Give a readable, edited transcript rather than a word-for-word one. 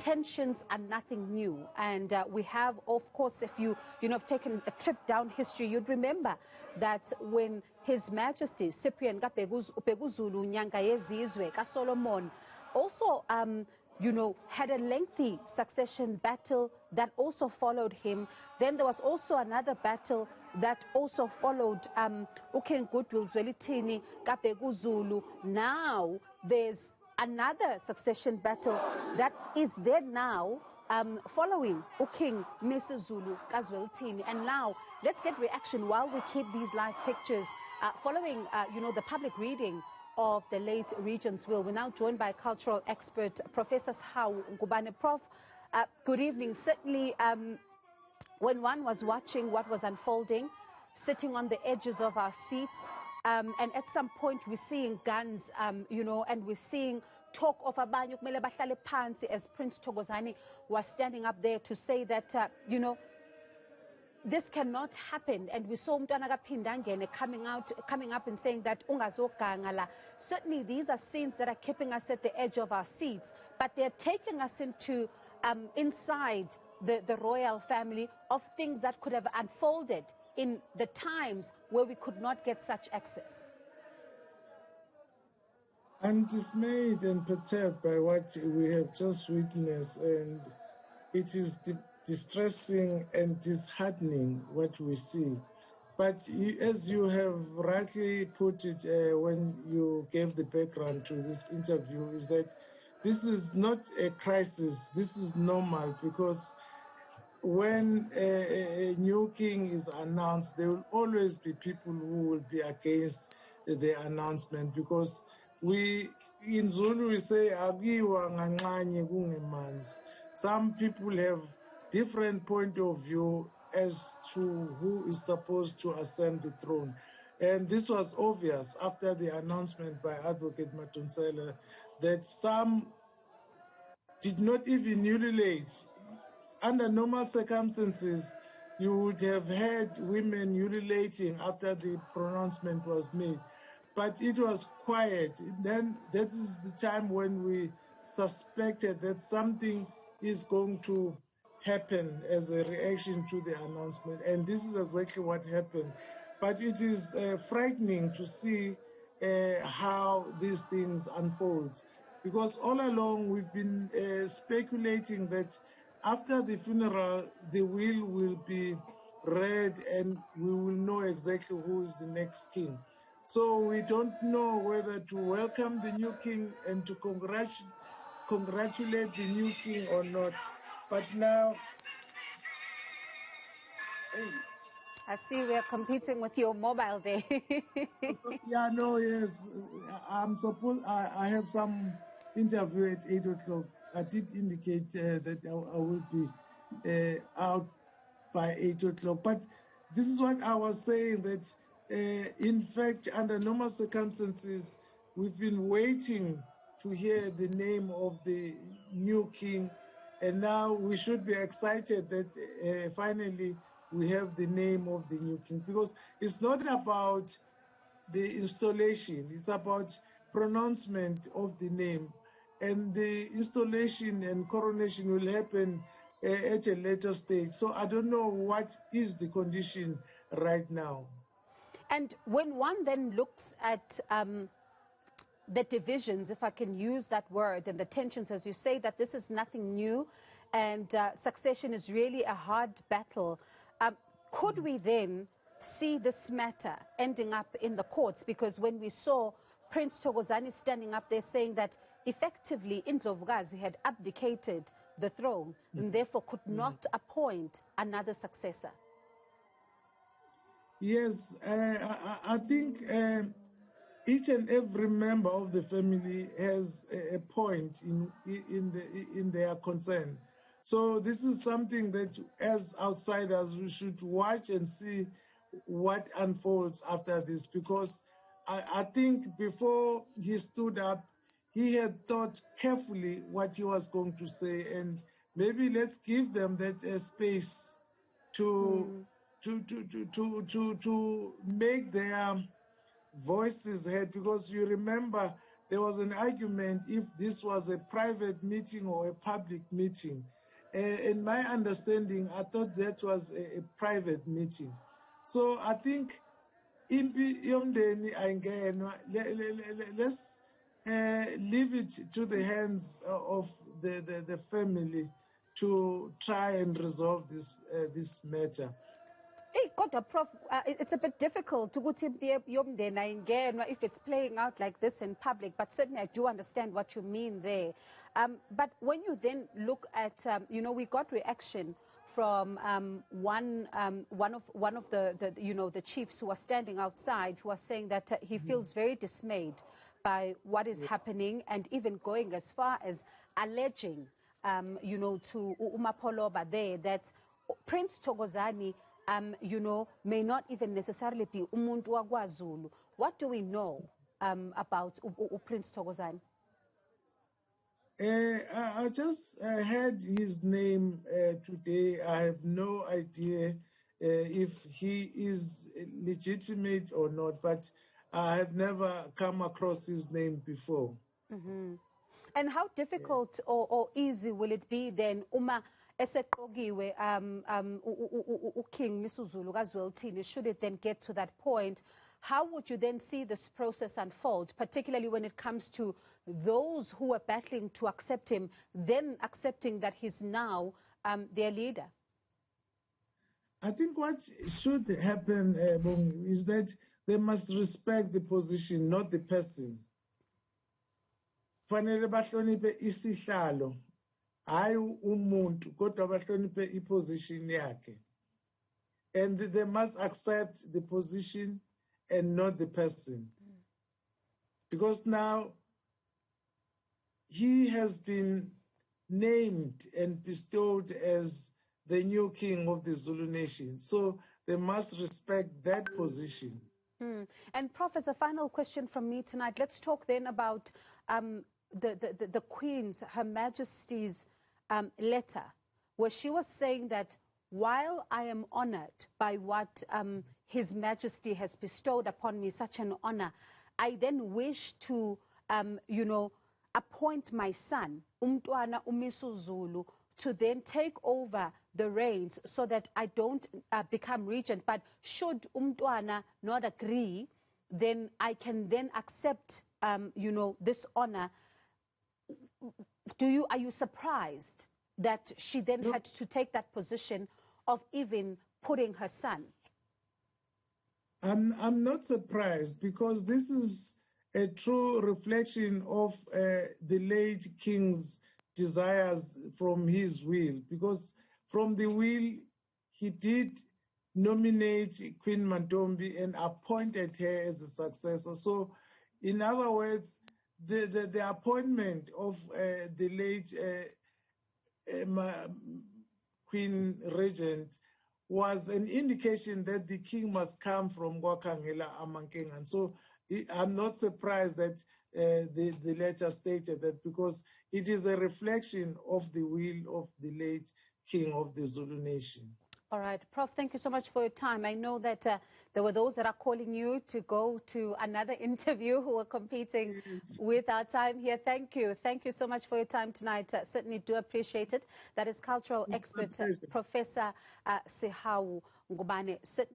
tensions are nothing new. And we have, of course, if you've taken a trip down history, you'd remember that when His Majesty Cyprian Ubeguzulu Nyanga Yezizwe Solomon also had a lengthy succession battle that also followed him. Then there was also another battle that also followed King Goodwill Zwelithini Kabeguzulu. Now there's another succession battle that is there now following King Mrs. Zulu Kazwelithini. And now let's get reaction while we keep these live pictures following the public reading of the late regent's will. We're now joined by cultural expert Professor Sihawu Ngubane. Prof, good evening. Certainly when one was watching what was unfolding, sitting on the edges of our seats, and at some point we're seeing guns, and we're seeing talk of abanye kumele bahlale phansi, as Prince Thokozani was standing up there to say that, this cannot happen. And we saw Mtwana Kaphindangene coming up and saying that ungazoganga la. Certainly these are scenes that are keeping us at the edge of our seats, but they're taking us into inside the royal family of things that could have unfolded in the times where we could not get such access. I'm dismayed and perturbed by what we have just witnessed, and it is distressing and disheartening what we see. But as you have rightly put it when you gave the background to this interview, is that this is not a crisis, this is normal, because when a new king is announced, there will always be people who will be against the announcement, because in Zulu we say, some people have different point of view as to who is supposed to ascend the throne. And this was obvious after the announcement by Advocate Matunsela that some did not even ululate. Under normal circumstances, you would have had women ululating after the pronouncement was made. But it was quiet. Then that is the time when we suspected that something is going to happen as a reaction to the announcement. And this is exactly what happened. But it is frightening to see how these things unfold. Because all along we've been speculating that after the funeral, the will be read and we will know exactly who is the next king. So we don't know whether to welcome the new king and to congratulate the new king or not. But now, I see we are competing with your mobile there. yeah, no, yes. I have some interview at 8 o'clock. I did indicate that I will be out by 8 o'clock. But this is what I was saying, that in fact, under normal circumstances, we've been waiting to hear the name of the new king. And now we should be excited that finally we have the name of the new king, because it's not about the installation, it's about pronouncement of the name. And the installation and coronation will happen at a later stage. So I don't know what is the condition right now. And when one then looks at the divisions, if I can use that word, and the tensions, as you say, that this is nothing new and succession is really a hard battle, could we then see this matter ending up in the courts? Because when we saw Prince Thokozani standing up there saying that effectively Indlovukazi had abdicated the throne and therefore could not appoint another successor. Yes, I think each and every member of the family has a point in their concern. So this is something that, as outsiders, we should watch and see what unfolds after this, because I think before he stood up, he had thought carefully what he was going to say, and maybe let's give them that space to make their voices heard, because you remember there was an argument if this was a private meeting or a public meeting. In my understanding, I thought that was a private meeting. So I think impi yomndeni ayingenwa, let's leave it to the hands of the family to try and resolve this matter. Hey, Kodwa, Prof, it's a bit difficult to if it's playing out like this in public, but certainly I do understand what you mean there. But when you then look at, we got reaction from one of the chiefs who are standing outside, who are saying that he feels very dismayed by what is happening, and even going as far as alleging, to Umapoloba there that Prince Thokozani may not even necessarily be umuntu waKwaZulu. What do we know about Prince Thokozani? I just heard his name today. I have no idea if he is legitimate or not, but I have never come across his name before. Mm-hmm. And how difficult or easy will it be then, Uma eseqokiwe King Misuzulu kaZwelithini, should it then get to that point? How would you then see this process unfold, particularly when it comes to those who are battling to accept him, then accepting that he's now their leader? I think what should happen is that they must respect the position, not the person. Fanele bahloniphe isihlalo, hayi umuntu, kodwa bahloniphe iposition yakhe. And they must accept the position and not the person. Because now he has been named and bestowed as the new king of the Zulu nation. So they must respect that position. And Prof, as a final question from me tonight, let's talk then about the Queen's, Her Majesty's letter, where she was saying that while I am honored by what His Majesty has bestowed upon me, such an honor, I then wish to, appoint my son, Umntwana uMisuzulu, to then take over the reins so that I don't become regent. But should Umntwana not agree, then I can then accept, this honor. Are you surprised that she then had to take that position of even putting her son? I'm not surprised, because this is a true reflection of the late king's desires from his will, because from the will he did nominate Queen Mantombi and appointed her as a successor. So in other words, the appointment of the late Queen Regent was an indication that the king must come from Kwakhangela Amankeng. And so I'm not surprised that the letter stated that, because it is a reflection of the will of the late king of the Zulu nation. All right, Prof, thank you so much for your time. I know that there were those that are calling you to go to another interview who are competing with our time here. Thank you. Thank you so much for your time tonight. Certainly do appreciate it. That is cultural expert, Professor Sihawu Ngubane.